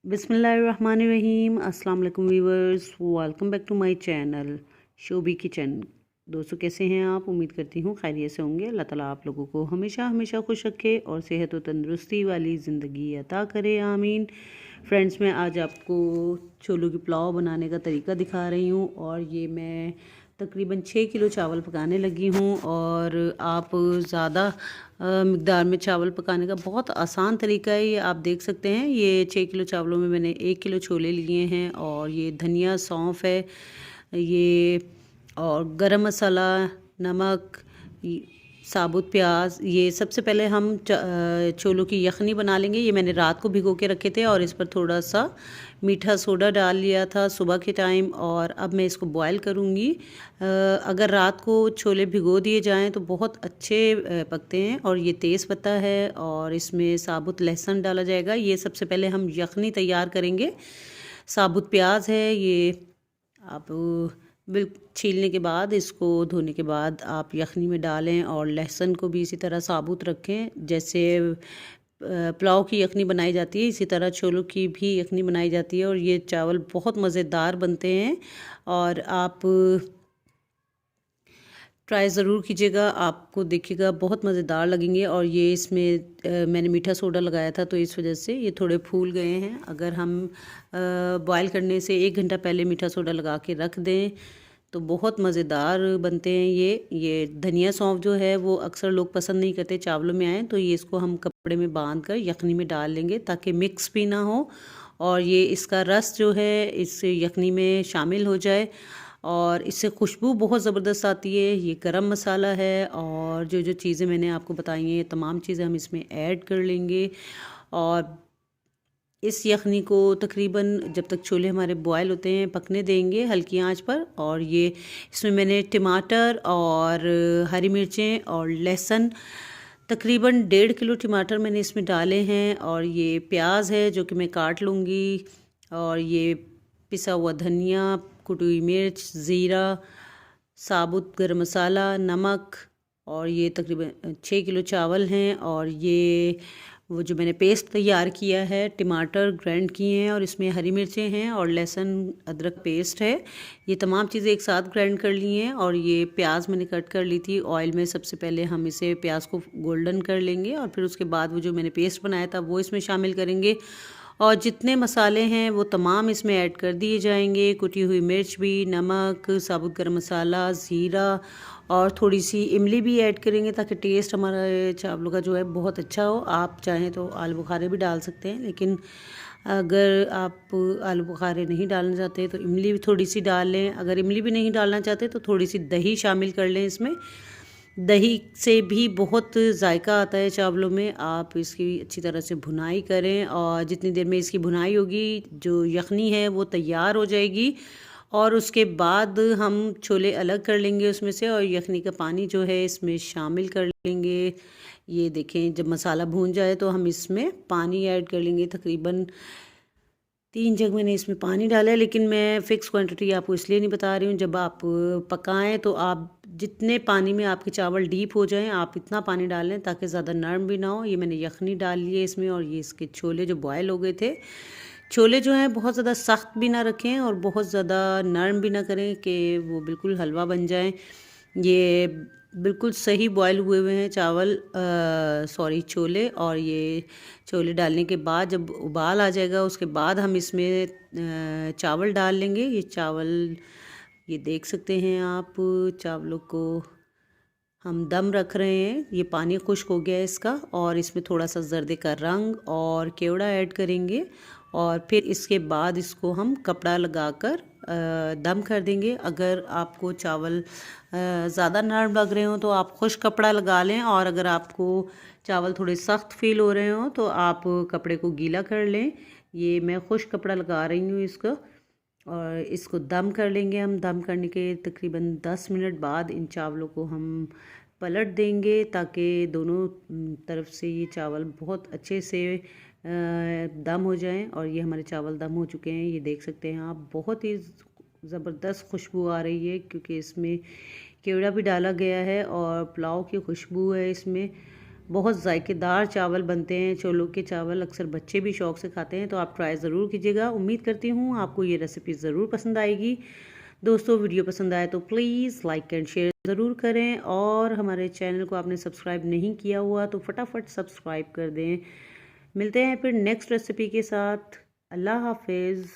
बिस्मिल्लाहिर्रहमानिर्रहीम। अस्सलाम वालेकुम viewers, welcome back to my channel Shobhi kitchen. दोस्तों, कैसे हैं आप? उम्मीद करती हूँ खैरियत से होंगे। अल्लाह ताला आप लोगों को हमेशा हमेशा खुश रखे और सेहत और तंदुरुस्ती वाली ज़िंदगी अता करे, आमीन। फ्रेंड्स, मैं आज आपको छोलों की पुलाव बनाने का तरीका दिखा रही हूँ और ये मैं तकरीबन 6 किलो चावल पकाने लगी हूँ। और आप ज़्यादा मकदार में चावल पकाने का बहुत आसान तरीका है ये, आप देख सकते हैं। ये 6 किलो चावलों में मैंने 1 किलो छोले लिए हैं और ये धनिया, सौंफ है ये, और गरम मसाला, नमक, साबुत प्याज। ये सबसे पहले हम छोलों की यखनी बना लेंगे। ये मैंने रात को भिगो के रखे थे और इस पर थोड़ा सा मीठा सोडा डाल लिया था सुबह के टाइम, और अब मैं इसको बॉयल करूँगी। अगर रात को छोले भिगो दिए जाएं तो बहुत अच्छे पकते हैं। और ये तेज़ पत्ता है और इसमें साबुत लहसुन डाला जाएगा। ये सबसे पहले हम यखनी तैयार करेंगे। साबुत प्याज है ये, आप छीलने के बाद, इसको धोने के बाद आप यखनी में डालें, और लहसुन को भी इसी तरह साबुत रखें। जैसे पुलाव की यखनी बनाई जाती है, इसी तरह छोलों की भी यखनी बनाई जाती है। और ये चावल बहुत मज़ेदार बनते हैं और आप ट्राई ज़रूर कीजिएगा, आपको देखिएगा बहुत मज़ेदार लगेंगे। और ये इसमें मैंने मीठा सोडा लगाया था तो इस वजह से ये थोड़े फूल गए हैं। अगर हम बॉयल करने से 1 घंटा पहले मीठा सोडा लगा के रख दें तो बहुत मज़ेदार बनते हैं ये धनिया, सौंफ जो है वो अक्सर लोग पसंद नहीं करते चावलों में आए, तो ये इसको हम कपड़े में बांध कर यखनी में डाल लेंगे ताकि मिक्स भी ना हो और ये इसका रस जो है इस यखनी में शामिल हो जाए और इससे खुशबू बहुत ज़बरदस्त आती है। ये गरम मसाला है और जो जो चीज़ें मैंने आपको बताई हैं, ये तमाम चीज़ें हम इसमें ऐड कर लेंगे। और इस यखनी को तकरीबन जब तक छोले हमारे बॉयल होते हैं पकने देंगे हल्की आंच पर। और ये इसमें मैंने टमाटर और हरी मिर्चें और लहसुन, तकरीबन 1.5 किलो टमाटर मैंने इसमें डाले हैं। और ये प्याज है जो कि मैं काट लूँगी, और ये पिसा हुआ धनिया, कुटी हुई मिर्च, ज़ीरा, साबुत गरम मसाला, नमक। और ये तकरीबन 6 किलो चावल हैं। और ये वो जो मैंने पेस्ट तैयार किया है, टमाटर ग्राइंड किए हैं और इसमें हरी मिर्चें हैं और लहसुन अदरक पेस्ट है। ये तमाम चीज़ें एक साथ ग्राइंड कर ली हैं। और ये प्याज मैंने कट कर ली थी ऑयल में। सबसे पहले हम इसे प्याज को गोल्डन कर लेंगे और फिर उसके बाद वो जो मैंने पेस्ट बनाया था वो इसमें शामिल करेंगे। और जितने मसाले हैं वो तमाम इसमें ऐड कर दिए जाएंगे, कुटी हुई मिर्च भी, नमक, साबुत गरम मसाला, ज़ीरा, और थोड़ी सी इमली भी ऐड करेंगे ताकि टेस्ट हमारा चावलों का जो है बहुत अच्छा हो। आप चाहें तो आलू बुखारे भी डाल सकते हैं, लेकिन अगर आप आलू बुखारे नहीं डालना चाहते तो इमली भी थोड़ी सी डाल लें। अगर इमली भी नहीं डालना चाहते तो थोड़ी सी दही शामिल कर लें इसमें। दही से भी बहुत जायका आता है चावलों में। आप इसकी अच्छी तरह से भुनाई करें और जितनी देर में इसकी भुनाई होगी, जो यखनी है वो तैयार हो जाएगी। और उसके बाद हम छोले अलग कर लेंगे उसमें से और यखनी का पानी जो है इसमें शामिल कर लेंगे। ये देखें, जब मसाला भून जाए तो हम इसमें पानी ऐड कर लेंगे। तकरीबन 3 जग मैंने इसमें पानी डाला है, लेकिन मैं फ़िक्स क्वांटिटी आपको इसलिए नहीं बता रही हूँ। जब आप पकाएं तो आप जितने पानी में आपके चावल डीप हो जाएं आप इतना पानी डाल लें ताकि ज़्यादा नरम भी ना हो। ये मैंने यखनी डाल ली है इसमें, और ये इसके छोले जो बॉयल हो गए थे। छोले जो हैं बहुत ज़्यादा सख्त भी ना रखें और बहुत ज़्यादा नरम भी ना करें कि वो बिल्कुल हलवा बन जाएं। ये बिल्कुल सही बॉयल हुए हुए हैं चावल, सॉरी छोले। और ये छोले डालने के बाद जब उबाल आ जाएगा उसके बाद हम इसमें चावल डाल लेंगे। ये चावल, ये देख सकते हैं आप, चावलों को हम दम रख रहे हैं। ये पानी खुश्क हो गया है इसका, और इसमें थोड़ा सा जर्दे का रंग और केवड़ा ऐड करेंगे। और फिर इसके बाद इसको हम कपड़ा लगाकर दम कर देंगे। अगर आपको चावल ज़्यादा नरम लग रहे हो तो आप खुश्क कपड़ा लगा लें, और अगर आपको चावल थोड़े सख्त फील हो रहे हो तो आप कपड़े को गीला कर लें। ये मैं खुश्क कपड़ा लगा रही हूँ इसको, और इसको दम कर लेंगे हम। दम करने के तकरीबन 10 मिनट बाद इन चावलों को हम पलट देंगे ताकि दोनों तरफ से ये चावल बहुत अच्छे से दम हो जाएं। और ये हमारे चावल दम हो चुके हैं, ये देख सकते हैं आप। बहुत ही ज़बरदस्त खुशबू आ रही है क्योंकि इसमें केवड़ा भी डाला गया है और पुलाव की खुशबू है इसमें। बहुत जायकेदार चावल बनते हैं। छोलों के चावल अक्सर बच्चे भी शौक़ से खाते हैं, तो आप ट्राई ज़रूर कीजिएगा। उम्मीद करती हूँ आपको ये रेसिपी ज़रूर पसंद आएगी। दोस्तों, वीडियो पसंद आए तो प्लीज़ लाइक एंड शेयर ज़रूर करें, और हमारे चैनल को आपने सब्सक्राइब नहीं किया हुआ तो फटाफट सब्सक्राइब कर दें। मिलते हैं फिर नेक्स्ट रेसिपी के साथ। अल्लाह हाफिज़।